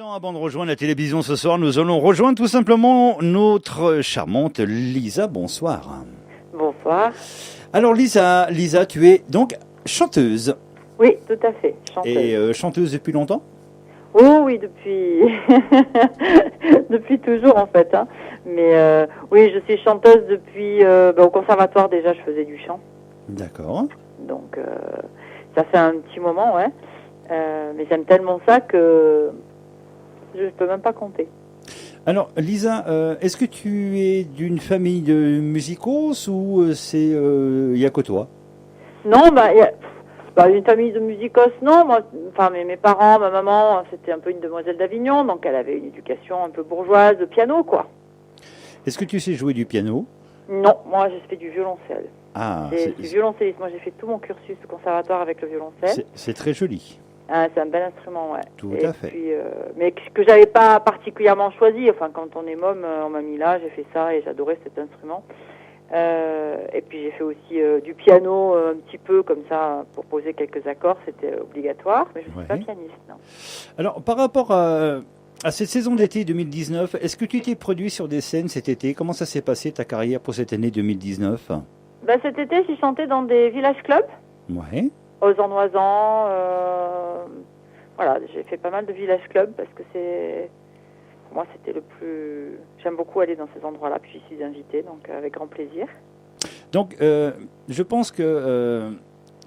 Instant avant de rejoindre la télévision ce soir, nous allons rejoindre tout simplement notre charmante Lisa. Bonsoir. Bonsoir. Alors Lisa, tu es donc chanteuse. Oui, tout à fait. Chanteuse. Et chanteuse depuis longtemps? Oh oui, depuis depuis toujours en fait. Hein. Mais oui, je suis chanteuse depuis au conservatoire déjà, je faisais du chant. D'accord. Donc ça fait un petit moment, ouais. Mais j'aime tellement ça que je ne peux même pas compter. Alors Lisa, est-ce que tu es d'une famille de musicos ou c'est y a que toi? Non, une famille de musicos, non. Moi, enfin, mes parents, ma maman, c'était un peu une demoiselle d'Avignon, donc elle avait une éducation un peu bourgeoise de piano, quoi. Est-ce que tu sais jouer du piano? Non, moi j'ai fait du violoncelle. Ah, c'est du violoncelliste. Moi j'ai fait tout mon cursus au conservatoire avec le violoncelle. C'est très joli. Ah, c'est un bel instrument, ouais. Tout à fait. Puis, mais que j'avais pas particulièrement choisi. Enfin, quand on est môme, on m'a mis là, j'ai fait ça et j'adorais cet instrument. Et puis j'ai fait aussi du piano un petit peu comme ça pour poser quelques accords, c'était obligatoire, mais je ne suis pas pianiste. Non. Alors par rapport à cette saison d'été 2019, est-ce que tu t'es produit sur des scènes cet été? Comment ça s'est passé ta carrière pour cette année 2019? Cet été, j'ai chanté dans des village clubs. Ouais. Aux Ornoisans, voilà, j'ai fait pas mal de village clubs parce que pour moi c'était le plus. J'aime beaucoup aller dans ces endroits-là, puis j'y suis invitée, donc avec grand plaisir. Donc, je pense que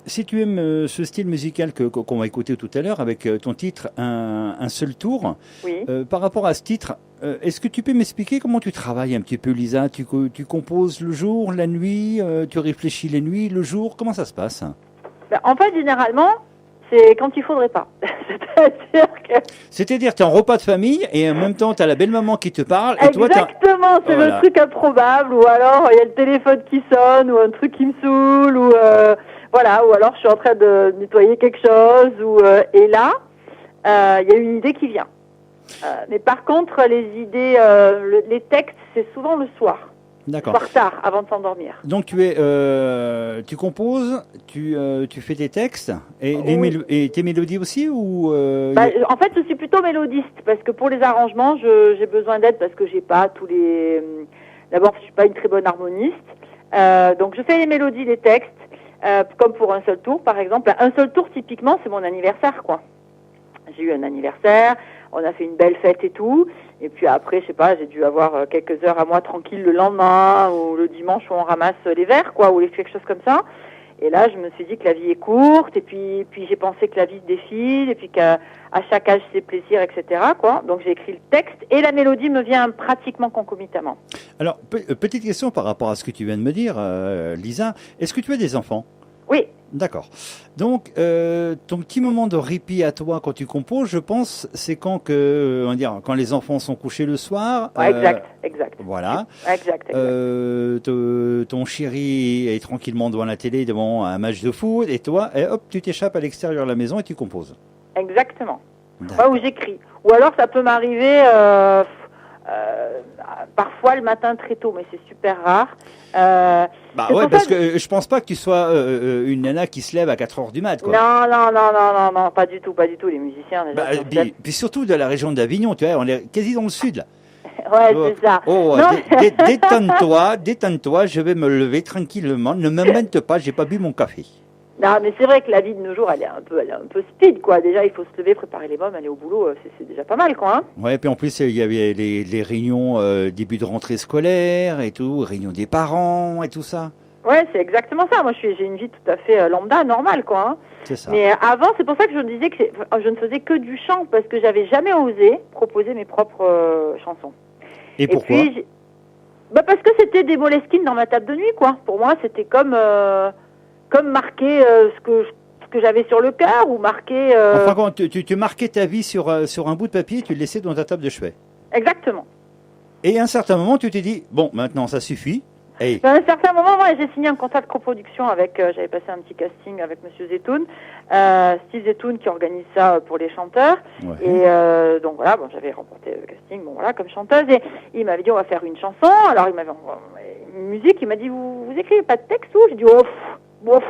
si tu aimes ce style musical qu'on va écouter tout à l'heure avec ton titre Un seul tour, oui. Par rapport à ce titre, est-ce que tu peux m'expliquer comment tu travailles un petit peu, Lisa? Tu composes le jour, la nuit, tu réfléchis les nuits, le jour, comment ça se passe? En fait, généralement, c'est quand il faudrait pas. C'est-à-dire, tu es en repas de famille et en même temps, tu as la belle-maman qui te parle. Et exactement, c'est le truc improbable. Ou alors, il y a le téléphone qui sonne, ou un truc qui me saoule, ou voilà. Ou alors, je suis en train de nettoyer quelque chose. Et là, il y a une idée qui vient. Mais par contre, les idées, les textes, c'est souvent le soir. D'accord. Soir tard, avant de s'endormir. Donc tu composes, tu fais tes textes et tes mélodies aussi ou En fait, je suis plutôt mélodiste parce que pour les arrangements, j'ai besoin d'aide parce que j'ai pas tous les. D'abord, je suis pas une très bonne harmoniste, donc je fais les mélodies, les textes, comme pour un seul tour, par exemple. Un seul tour, typiquement, c'est mon anniversaire, quoi. J'ai eu un anniversaire, on a fait une belle fête et tout. Et puis après, je sais pas, j'ai dû avoir quelques heures à moi tranquille le lendemain ou le dimanche où on ramasse les verres, quoi, ou quelque chose comme ça. Et là, je me suis dit que la vie est courte, et puis j'ai pensé que la vie défile, et puis qu'à chaque âge ses plaisirs, etc., quoi. Donc j'ai écrit le texte et la mélodie me vient pratiquement concomitamment. Alors, petite question par rapport à ce que tu viens de me dire, Lisa. Est-ce que tu as des enfants? Oui. D'accord. Donc, ton petit moment de répit à toi quand tu composes, je pense, c'est quand les enfants sont couchés le soir. Exact. Voilà. Exact. Ton chéri est tranquillement devant la télé, devant un match de foot, et toi, hop, tu t'échappes à l'extérieur de la maison et tu composes. Exactement. Ou j'écris. Ou alors, ça peut m'arriver parfois le matin très tôt, mais c'est super rare. Parce que je pense pas que tu sois une nana qui se lève à 4 heures du mat, quoi. Non, pas du tout, les musiciens. Déjà, puis surtout de la région d'Avignon, tu vois, on est quasi dans le sud, là. Ouais, c'est ça. Détends-toi, je vais me lever tranquillement, ne me mente pas, j'ai pas bu mon café. Non, mais c'est vrai que la vie de nos jours, elle est un peu speed, quoi. Déjà, il faut se lever, préparer les mômes, aller au boulot, c'est déjà pas mal, quoi. Hein. Ouais, puis en plus, il y avait les réunions début de rentrée scolaire et tout, réunions des parents et tout ça. Ouais, c'est exactement ça. Moi, j'ai une vie tout à fait lambda, normale, quoi. Hein. C'est ça. Mais avant, c'est pour ça que je disais que je ne faisais que du chant, parce que j'avais jamais osé proposer mes propres chansons. Et pourquoi? Puis, parce que c'était des Moleskine dans ma table de nuit, quoi. Pour moi, c'était comme marquer ce que j'avais sur le cœur ou marquer. Enfin, quand tu marquais ta vie sur un bout de papier, tu le laissais dans ta table de chevet. Exactement. Et à un certain moment, tu t'es dit bon, maintenant ça suffit. Hey. À un certain moment, j'ai signé un contrat de coproduction avec. J'avais passé un petit casting avec Monsieur Zetoun, Steve Zetoun qui organise ça pour les chanteurs. Ouais. Et donc voilà, j'avais remporté le casting, comme chanteuse. Et il m'avait dit on va faire une chanson. Alors il m'avait envoyé une musique. Il m'a dit vous écrivez pas de texte ou? J'ai dit bof.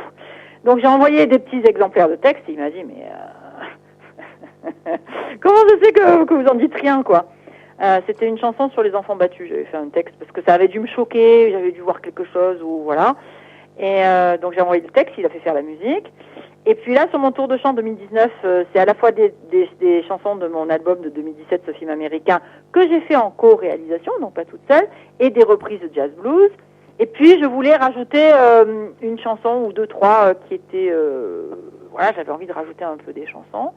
Donc j'ai envoyé des petits exemplaires de texte et il m'a dit mais Comment je sais que vous en dites rien, quoi. C'était une chanson sur les enfants battus. J'avais fait un texte parce que ça avait dû me choquer, j'avais dû voir quelque chose, ou voilà. Et donc j'ai envoyé le texte, il a fait faire la musique. Et puis là, sur mon tour de chant 2019, c'est à la fois des chansons de mon album de 2017, Ce film américain, que j'ai fait en co-réalisation, donc pas toute seule, et des reprises de jazz blues. Et puis je voulais rajouter une chanson ou deux, trois qui étaient... voilà, j'avais envie de rajouter un peu des chansons.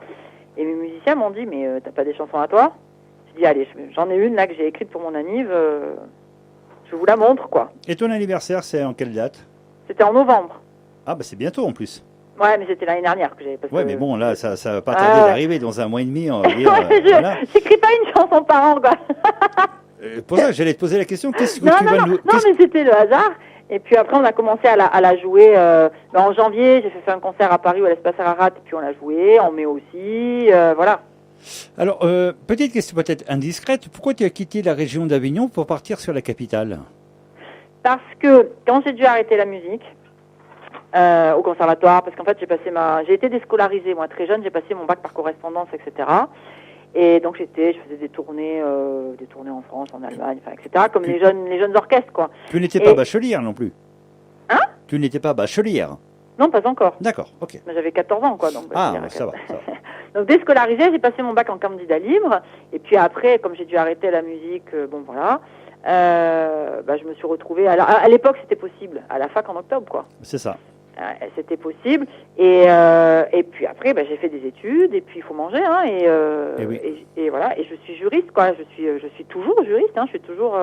Et mes musiciens m'ont dit, mais t'as pas des chansons à toi? Je dis, allez, j'en ai une là que j'ai écrite pour mon anniv, je vous la montre, quoi. Et ton anniversaire, c'est en quelle date? C'était en novembre. Ah, bah c'est bientôt en plus. Ouais, mais c'était l'année dernière que j'avais passé. Ouais, mais bon, là, ça va pas tarder d'arriver dans un mois et demi. On va dire, ouais, j'écris pas une chanson par an, quoi. Pour ça, j'allais te poser la question. Qu'est-ce que non, tu vas nous... Non, mais c'était le hasard. Et puis après, on a commencé à la jouer. En janvier, j'ai fait un concert à Paris où l'Espace Ararat, et puis on l'a joué. En mai aussi, voilà. Alors, petite question peut-être indiscrète. Pourquoi tu as quitté la région d'Avignon pour partir sur la capitale? Parce que quand j'ai dû arrêter la musique, au conservatoire, parce qu'en fait j'ai été déscolarisée moi très jeune, j'ai passé mon bac par correspondance, etc. Et donc je faisais des tournées en France, en Allemagne, enfin, etc. Comme les jeunes orchestres, quoi. Tu n'étais pas bachelière non plus? Hein? Tu n'étais pas bachelière? Non, pas encore. D'accord, ok. Mais j'avais 14 ans, quoi. Donc, ça va. Donc déscolarisée, j'ai passé mon bac en candidat libre. Et puis après, comme j'ai dû arrêter la musique, bon voilà. Je me suis retrouvée. À l'époque, c'était possible. À la fac en octobre, quoi. C'est ça. C'était possible. Et puis après, j'ai fait des études. Et puis il faut manger, hein. Et voilà. Et je suis juriste, quoi. Je suis toujours juriste. Hein. Je suis toujours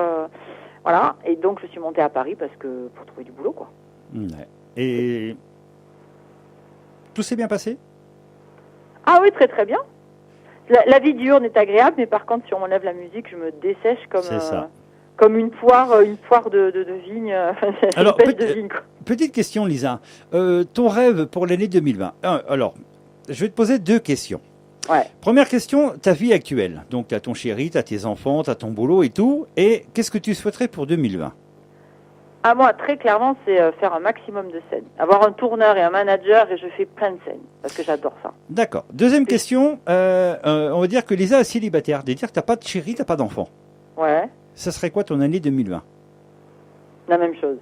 voilà. Et donc je suis montée à Paris pour trouver du boulot, quoi. Ouais. Et tout s'est bien passé? Ah oui, très très bien. La vie dure n'est agréable, mais par contre, si on m'enlève la musique, je me dessèche comme une poire de vigne. Alors, de vigne, quoi. Petite question, Lisa. Ton rêve pour l'année 2020. Alors, je vais te poser deux questions. Ouais. Première question, ta vie actuelle. Donc, tu as ton chéri, tu as tes enfants, tu as ton boulot et tout. Et qu'est-ce que tu souhaiterais pour 2020? Ah, moi, très clairement, c'est faire un maximum de scènes. Avoir un tourneur et un manager, et je fais plein de scènes, parce que j'adore ça. D'accord. Deuxième question, on va dire que Lisa est célibataire. C'est-à-dire que tu n'as pas de chéri, tu n'as pas d'enfant. Ouais. Ça serait quoi ton année 2020? La même chose.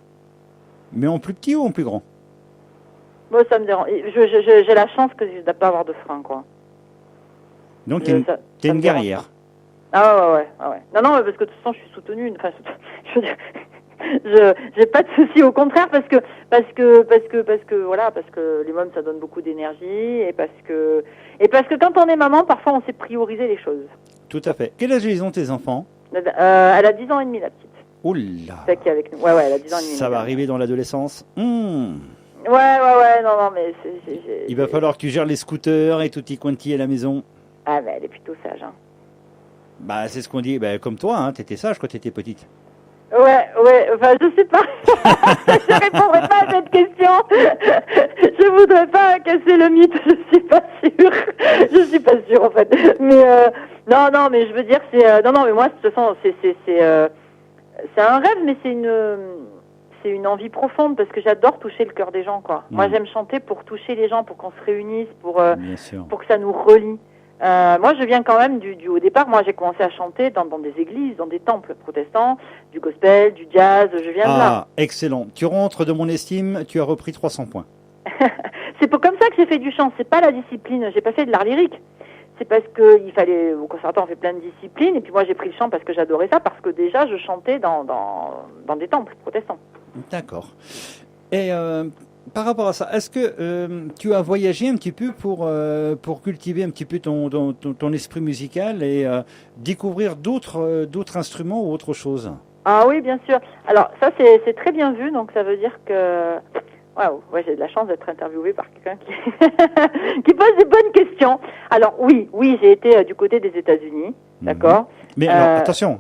Mais en plus petit ou en plus grand? Moi, ça me dérange. J'ai la chance que je ne dois pas avoir de frein, quoi. Donc, tu es une guerrière. Ah ouais. Non, parce que de toute façon, je suis soutenue. Enfin, je veux dire... j'ai pas de souci, au contraire, parce que les mômes, ça donne beaucoup d'énergie, et parce que quand on est maman, parfois on sait prioriser les choses. Tout à fait. Quel âge ils ont tes enfants? Elle a 10 ans et demi, la petite. Oula. Celle qui est avec nous. Ouais, elle a 10 ans et demi. Ça va arriver dans l'adolescence. Ouais, non, mais il va falloir que tu gères les scooters et tout y quanti à la maison. Ah, elle est plutôt sage, hein. Bah, c'est ce qu'on dit, comme toi, hein, t'étais sage quand t'étais petite. Ouais, enfin, je sais pas. Je répondrai pas à cette question. Je voudrais pas casser le mythe, je suis pas sûre, en fait. Mais, non, mais je veux dire, non, mais moi, de toute façon, c'est un rêve, mais c'est une envie profonde, parce que j'adore toucher le cœur des gens, quoi. Moi, j'aime chanter pour toucher les gens, pour qu'on se réunisse, pour que ça nous relie. Moi, je viens quand même au départ. Moi, j'ai commencé à chanter dans des églises, dans des temples protestants, du gospel, du jazz. Je viens de là. Ah, excellent. Tu rentres de mon estime. Tu as repris 300 points. C'est pas comme ça que j'ai fait du chant. C'est pas la discipline. J'ai pas fait de l'art lyrique. C'est parce que il fallait, au conservatoire, on fait plein de disciplines. Et puis moi, j'ai pris le chant parce que j'adorais ça, parce que déjà, je chantais dans des temples protestants. D'accord. Et par rapport à ça, est-ce que tu as voyagé un petit peu pour cultiver un petit peu ton esprit musical et découvrir d'autres instruments ou autre chose? Ah oui, bien sûr. Alors ça, c'est très bien vu, donc ça veut dire que... Waouh, ouais, j'ai de la chance d'être interviewée par quelqu'un qui pose des bonnes questions. Alors oui, j'ai été du côté des États-Unis, d'accord. Mais alors,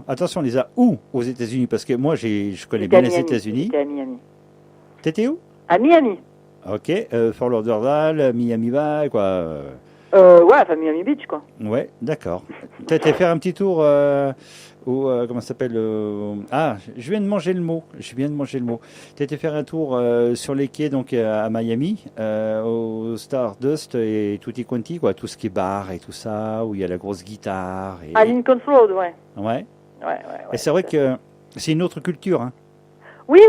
attention Lisa, où aux États-Unis? Parce que moi, je connais bien les États-Unis. J'étais à Miami. T'étais où? À Miami. Ok, Fort Lauderdale, Miami Bay, quoi. Ouais, enfin Miami Beach, quoi. Ouais, d'accord. Tu as été faire un petit tour comment ça s'appelle je viens de manger le mot. Tu as été faire un tour sur les quais donc à Miami, au Stardust et Tutti Quanti, quoi, tout ce qui est bar et tout ça, où il y a la grosse guitare. À Lincoln Road, ouais. Ouais. Ouais. Et c'est vrai que c'est une autre culture, hein. Oui,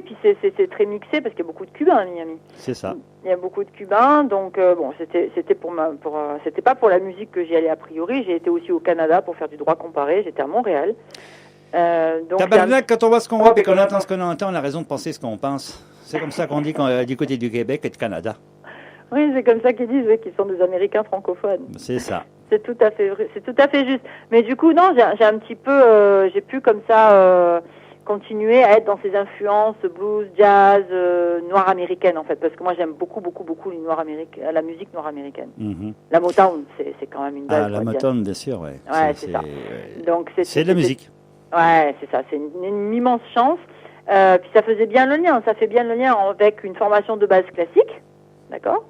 puis c'est très mixé parce qu'il y a beaucoup de Cubains à Miami. C'est ça. Il y a beaucoup de Cubains, donc bon, c'était c'était pas pour la musique que j'y allais a priori. J'ai été aussi au Canada pour faire du droit comparé. J'étais à Montréal. Tabarnak, quand on voit ce qu'on voit et qu'on entend ce qu'on entend, on a raison de penser ce qu'on pense. C'est comme ça qu'on dit du côté du Québec et du Canada. Oui, c'est comme ça qu'ils disent, qu'ils sont des Américains francophones. C'est ça. C'est tout à fait vrai, c'est tout à fait juste. Mais du coup, non, j'ai un petit peu, j'ai pu comme ça continuer à être dans ces influences blues, jazz, noire américaine en fait, parce que moi j'aime beaucoup la musique noire américaine. Mm-hmm. La Motown, c'est quand même une base. Ah, la Motown, bien sûr, ouais. Ouais, c'est ça. Donc c'est de la musique. Ouais, c'est ça. C'est une immense chance. Puis ça faisait bien le lien. Ça fait bien le lien avec une formation de base classique, d'accord.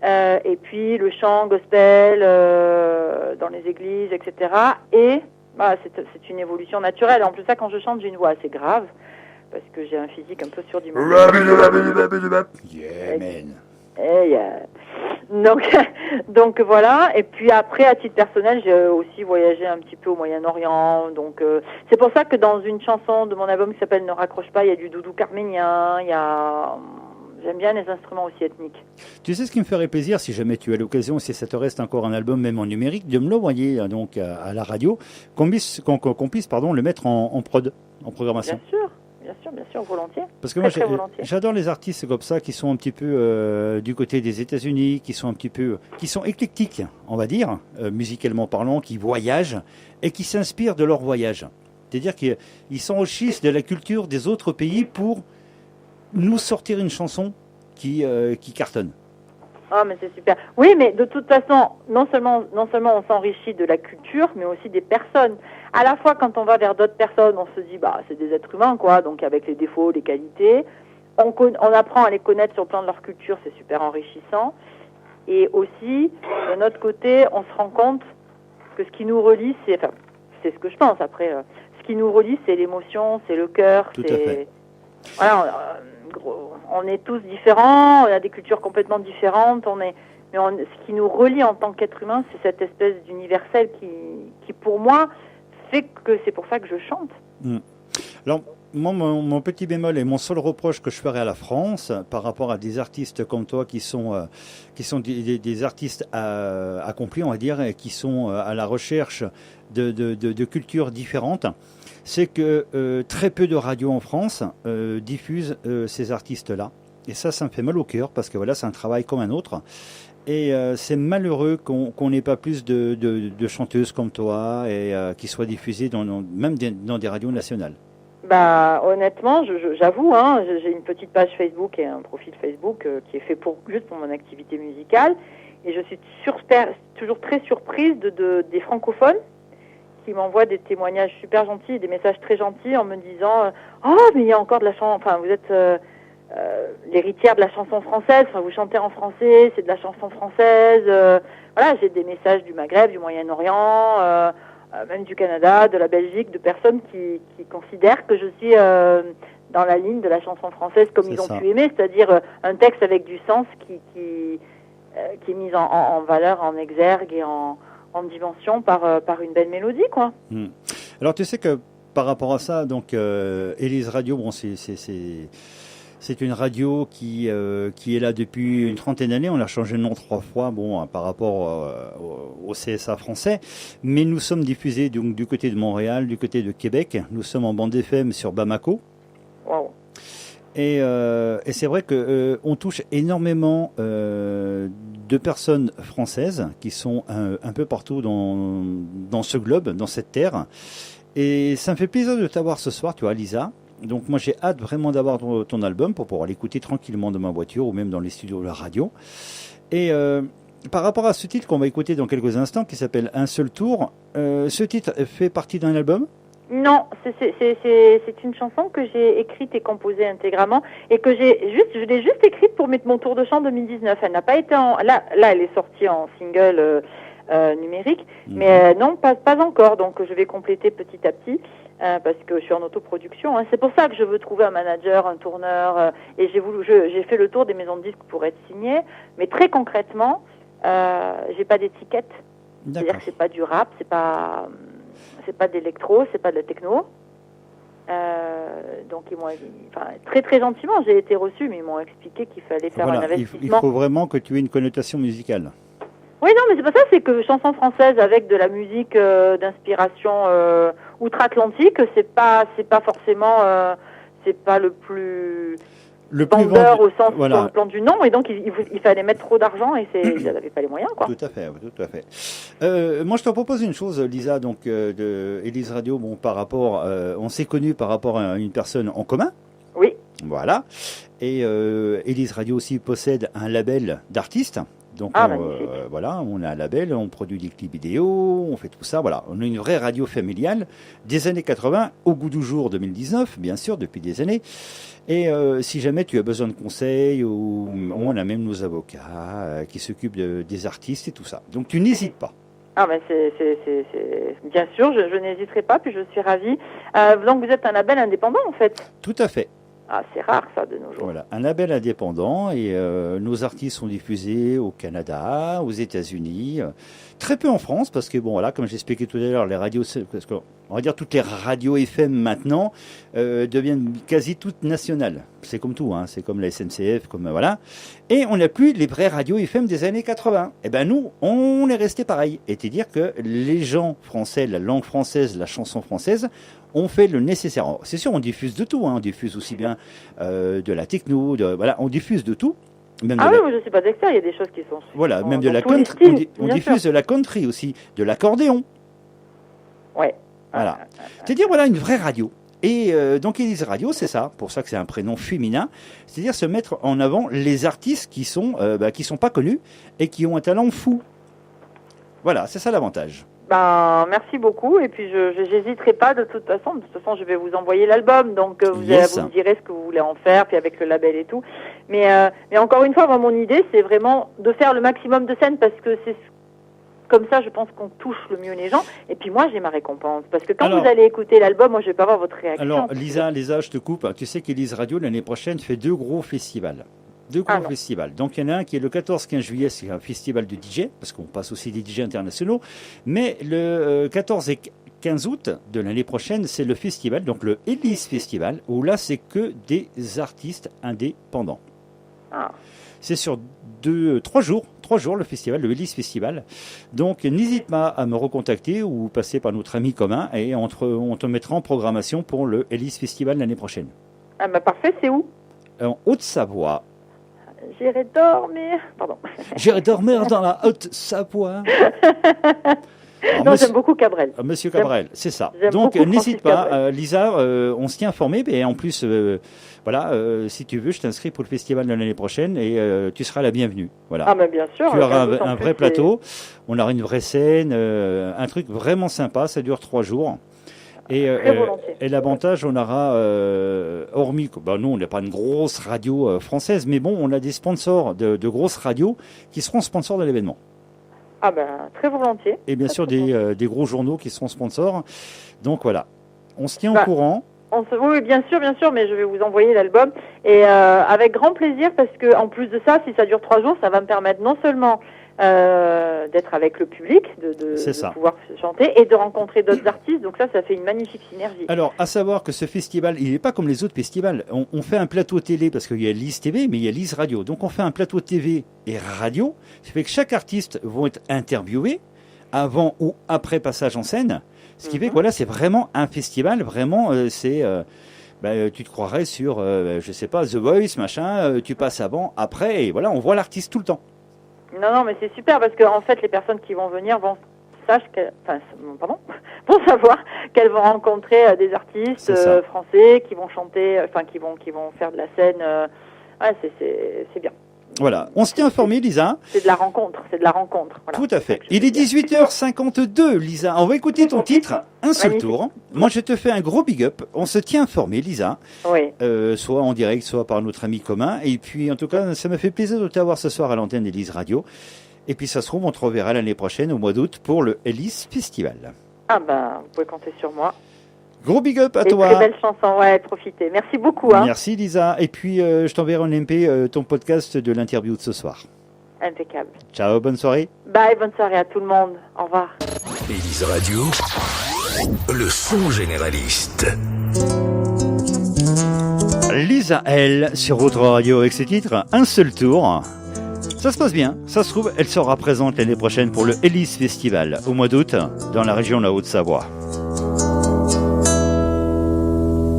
Et puis le chant gospel dans les églises, etc. Et c'est une évolution naturelle. En plus, ça, quand je chante, j'ai une voix assez grave parce que j'ai un physique un peu surdimensionné. Yeah, man. Donc voilà. Et puis après, à titre personnel, j'ai aussi voyagé un petit peu au Moyen-Orient. Donc c'est pour ça que dans une chanson de mon album qui s'appelle Ne raccroche pas, il y a du doudou carménien, j'aime bien les instruments aussi ethniques. Tu sais ce qui me ferait plaisir, si jamais tu as l'occasion, si ça te reste encore un album, même en numérique, de me l'envoyer donc à la radio, qu'on puisse le mettre en prod, en programmation. Bien sûr, volontiers. Parce que moi, j'adore les artistes comme ça, qui sont un petit peu du côté des États-Unis, qui sont éclectiques, on va dire, musicalement parlant, qui voyagent et qui s'inspirent de leur voyage. C'est-à-dire qu'ils s'enrichissent de la culture des autres pays pour nous sortir une chanson qui cartonne. Ah, mais c'est super. Oui, mais de toute façon, non seulement on s'enrichit de la culture, mais aussi des personnes. À la fois, quand on va vers d'autres personnes, on se dit, c'est des êtres humains, quoi, donc avec les défauts, les qualités. On apprend à les connaître sur le plan de leur culture, c'est super enrichissant. Et aussi, d'un autre côté, on se rend compte que ce qui nous relie, c'est ce que je pense après, ce qui nous relie, c'est l'émotion, c'est le cœur, Tout à fait. Voilà, on est tous différents, on a des cultures complètement différentes, ce qui nous relie en tant qu'être humain, c'est cette espèce d'universel qui pour moi, fait que c'est pour ça que je chante. Alors, moi, mon petit bémol et mon seul reproche que je ferais à la France, par rapport à des artistes comme toi qui sont des artistes accomplis, on va dire, et qui sont à la recherche de cultures différentes, c'est que très peu de radios en France diffusent ces artistes-là. Et ça me fait mal au cœur, parce que voilà, c'est un travail comme un autre. Et c'est malheureux qu'on n'ait pas plus de chanteuses comme toi et qui soient diffusées même dans des radios nationales. Honnêtement, j'avoue, j'ai une petite page Facebook et un profil Facebook qui est fait juste pour mon activité musicale. Et je suis toujours très surprise des francophones qui m'envoient des témoignages super gentils et des messages très gentils en me disant « Oh, mais il y a encore de la chanson, enfin, vous êtes l'héritière de la chanson française, enfin, vous chantez en français, c'est de la chanson française. » Voilà, j'ai des messages du Maghreb, du Moyen-Orient, même du Canada, de la Belgique, de personnes qui considèrent que je suis dans la ligne de la chanson française comme ils ont pu aimer, c'est-à-dire un texte avec du sens qui est mis en valeur, en exergue et en dimension par une belle mélodie, quoi. Alors tu sais que par rapport à ça, donc Élise Radio, bon, c'est une radio qui est là depuis une trentaine d'années. On a changé de nom 3 fois, par rapport au CSA français. Mais nous sommes diffusés donc du côté de Montréal, du côté de Québec. Nous sommes en bande FM sur Bamako. Wow. Et c'est vrai que on touche énormément de personnes françaises qui sont un peu partout dans ce globe, dans cette terre. Et ça me fait plaisir de t'avoir ce soir, tu vois, Lisa. Donc moi j'ai hâte vraiment d'avoir ton album pour pouvoir l'écouter tranquillement dans ma voiture ou même dans les studios de la radio. Et par rapport à ce titre qu'on va écouter dans quelques instants qui s'appelle Un seul tour, ce titre fait partie d'un album Non, c'est une chanson que j'ai écrite et composée intégralement et que je l'ai juste écrite pour mettre mon tour de chant 2019. Elle n'a pas été là, elle est sortie en single numérique, mais non, pas encore. Donc je vais compléter petit à petit parce que je suis en autoproduction. Hein. C'est pour ça que je veux trouver un manager, un tourneur et j'ai fait le tour des maisons de disques pour être signée. Mais très concrètement, j'ai pas d'étiquette. C'est-à-dire que c'est pas du rap, c'est pas d'électro, c'est pas de la techno. Donc ils m'ont, très très gentiment, j'ai été reçue, mais ils m'ont expliqué qu'il fallait faire un investissement. Il faut vraiment que tu aies une connotation musicale. Oui, non, mais c'est pas ça, c'est que chanson française avec de la musique d'inspiration outre-Atlantique, c'est pas forcément, c'est pas le plus vendeur au sens sur le plan du nom, et donc il fallait mettre trop d'argent et ils n'avaient pas les moyens, quoi. Tout à fait. Moi, je te propose une chose, Lisa, donc de Élise Radio, par rapport, on s'est connus par rapport à une personne en commun. Oui. Voilà. Et Élise Radio aussi possède un label d'artistes. Donc voilà, on a un label, on produit des clips vidéo, on fait tout ça. Voilà, on a une vraie radio familiale des années 80 au goût du jour 2019, bien sûr, depuis des années. Et si jamais tu as besoin de conseils, on a même nos avocats qui s'occupent des artistes et tout ça. Donc tu n'hésites pas. Ah ben c'est bien sûr, je n'hésiterai pas, puis je suis ravie. Donc vous êtes un label indépendant en fait. Tout à fait. Ah, c'est rare ça de nos jours. Voilà, un label indépendant et nos artistes sont diffusés au Canada, aux États-Unis, très peu en France parce que bon voilà, comme j'expliquais tout à l'heure, les radios, parce que on va dire toutes les radios FM maintenant deviennent quasi toutes nationales. C'est comme tout, hein, c'est comme la SNCF, comme voilà. Et on n'a plus les vraies radios FM des années 80. Et ben nous, on est resté pareil. Et c'est-à-dire que les gens français, la langue française, la chanson française, on fait le nécessaire. C'est sûr, on diffuse de tout. Hein. On diffuse aussi bien de la techno, voilà, on diffuse de tout. Même oui, moi je ne suis pas expert, il y a des choses qui sont... Voilà, même de la country. On diffuse de la country aussi, de l'accordéon. Ouais. Voilà. C'est-à-dire, voilà, une vraie radio. Et donc, Élise Radio, c'est ça, pour ça que c'est un prénom féminin. C'est-à-dire se mettre en avant les artistes qui sont pas connus et qui ont un talent fou. Voilà, c'est ça l'avantage. Merci beaucoup. Et puis, je n'hésiterai pas de toute façon. De toute façon, je vais vous envoyer l'album. Donc, vous me direz ce que vous voulez en faire, puis avec le label et tout. Mais encore une fois, moi, mon idée, c'est vraiment de faire le maximum de scènes parce que c'est comme ça, je pense qu'on touche le mieux les gens. Et puis moi, j'ai ma récompense. Parce que quand vous allez écouter l'album, moi, je vais pas voir votre réaction. Alors, Lisa, je te coupe. Tu sais qu'Élise Radio, l'année prochaine, fait 2 gros festivals. 2 gros festivals. Donc, il y en a un qui est le 14-15 juillet, c'est un festival de DJ, parce qu'on passe aussi des DJ internationaux. Mais le 14 et 15 août de l'année prochaine, c'est le festival, donc le Élise Festival, où là, c'est que des artistes indépendants. C'est sur 3 jours le festival, le Élise Festival. Donc n'hésite pas à me recontacter ou passer par notre ami commun et on te mettra en programmation pour le Élise Festival l'année prochaine. Ah parfait, c'est où? En Haute-Savoie. J'irai dormir. Pardon. J'irai dormir dans la Haute-Savoie. Non, j'aime beaucoup Cabrel. Monsieur Cabrel, c'est ça. Donc n'hésite pas, Lisa, on se tient informé. Et en plus, si tu veux, je t'inscris pour le festival de l'année prochaine et tu seras la bienvenue. Voilà. Ah, mais bien sûr. Tu auras un vrai plateau, on aura une vraie scène, un truc vraiment sympa, ça dure 3 jours. Et l'avantage, on aura, hormis, nous, on n'a pas une grosse radio française, mais bon, on a des sponsors de grosses radios qui seront sponsors de l'événement. Ah très volontiers. Et bien sûr, des gros journaux qui seront sponsors. Donc voilà, on se tient au courant. Oui, bien sûr, mais je vais vous envoyer l'album. Et avec grand plaisir, parce que en plus de ça, si ça dure 3 jours, ça va me permettre non seulement d'être avec le public, de pouvoir chanter et de rencontrer d'autres artistes. Donc ça fait une magnifique synergie. Alors, à savoir que ce festival, il n'est pas comme les autres festivals. On fait un plateau télé, parce qu'il y a Lise TV, mais il y a Lise Radio. Donc on fait un plateau TV et radio. Ça fait que chaque artiste va être interviewé avant ou après passage en scène. Ce qui fait que voilà, c'est vraiment un festival, vraiment, tu te croirais sur, je sais pas, The Voice, machin, tu passes avant, après, et voilà, on voit l'artiste tout le temps. Non, mais c'est super parce que en fait, les personnes qui vont venir vont savoir qu'elles vont rencontrer des artistes français qui vont chanter, qui vont faire de la scène. C'est bien. Voilà, on se tient informé, Lisa. C'est de la rencontre, Voilà. Tout à fait. Il est 18h52, Lisa. On va écouter ton titre, Un seul Magnifique. tour. Moi, je te fais un gros big up. On se tient informé, Lisa. Oui. Soit en direct, soit par notre ami commun. Et puis, en tout cas, ça me fait plaisir de t'avoir ce soir à l'antenne d'Élise Radio. Et puis, ça se trouve, on te reverra l'année prochaine, au mois d'août, pour le Élise Festival. Ah ben, vous pouvez compter sur moi. Gros big up à Et toi. très belle chanson, ouais, profitez. Merci beaucoup. Hein. Merci, Lisa. Et puis, je t'enverrai en MP ton podcast de l'interview de ce soir. Impeccable. Ciao, bonne soirée. Bye, bonne soirée à tout le monde. Au revoir. Élise Radio, le son généraliste. Lisa L sur votre radio avec ses titres Un seul tour. Ça se passe bien, ça se trouve, elle sera présente l'année prochaine pour le Élise Festival au mois d'août dans la région de la Haute-Savoie.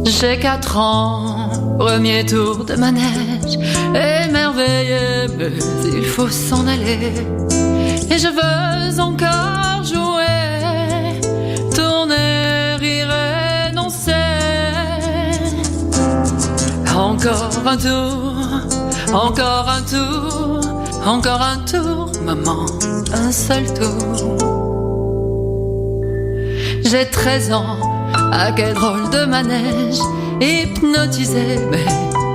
J'ai 4 ans, premier tour de manège, émerveillé, mais il faut s'en aller. Et je veux encore jouer, tourner, rire et danser. Encore un tour, encore un tour, encore un tour, maman, un seul tour. J'ai 13 ans, ah quel drôle de manège, hypnotisé mais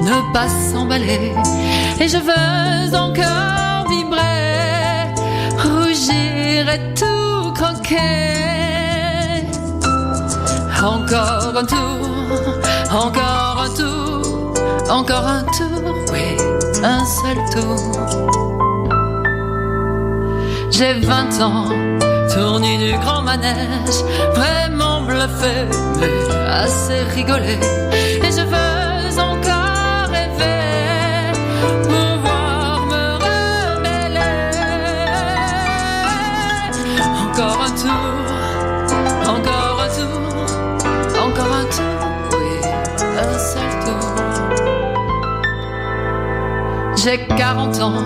ne pas s'emballer. Et je veux encore vibrer, rougir et tout croquer. Encore un tour, encore un tour, encore un tour, oui, un seul tour. J'ai 20 ans, tourné du grand manège, vraiment bluffé, mais assez rigolé. Et je veux encore rêver, pouvoir me rebeller. Encore un tour, encore un tour, encore un tour, oui, un seul tour. J'ai 40 ans,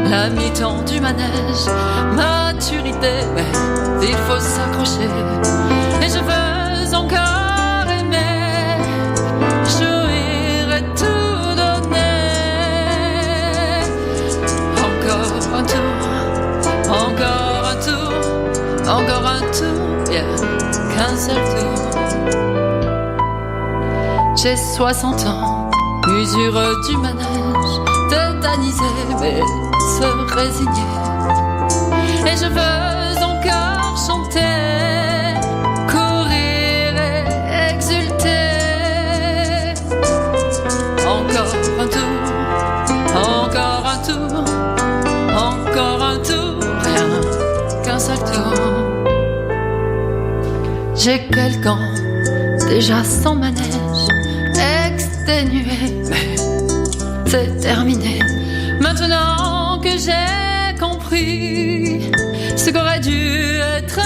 la mi-temps du manège, maturité, mais il faut s'accrocher. Et je veux encore aimer, jouir et tout donner. Encore un tour, encore un tour, encore un tour, yeah, qu'un seul tour. J'ai 60 ans, usure du manège, tétanisé mais se résigner. Et je veux encore chanter, courir et exulter. Encore un tour, encore un tour, encore un tour, rien qu'un seul tour. J'ai quelques ans, déjà sans manège, exténué, mais c'est terminé. Maintenant que j'ai compris ce qu'aurait dû être